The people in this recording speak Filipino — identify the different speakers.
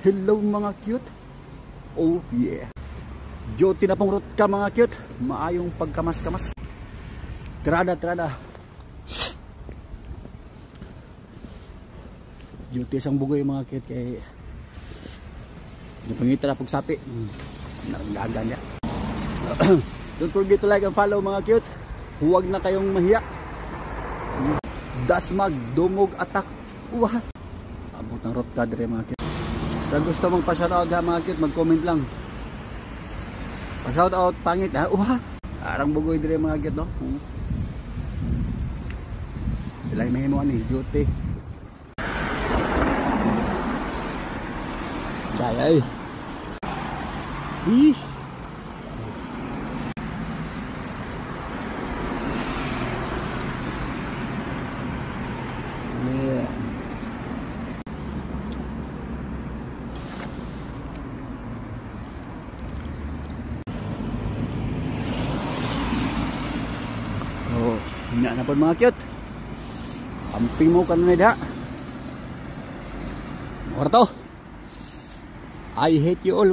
Speaker 1: Hello mga cute. Oh yeah. Duty na pong root ka mga cute. Maayong pagkamas-kamas. Trada. Duty isang bugoy mga cute kay napangita na pagsapi. Naranggagan niya. Don't forget to like and follow mga cute. Huwag na kayong mahiya. Dasmag, dumog, atak. Uwa. Abot ng root ka dire mga cute. Sa gusto mong pa-shoutout ha mga cute, mag-comment lang. Pa-shoutout, pangit ha. Uha. Arang bugoy dire mga cute no. Sila yung mahimuan eh, duty. Dayay. Ih. Yeah. Oh, hinga na po mga cute. Amping mo kanunay da. Orto. I hate you all.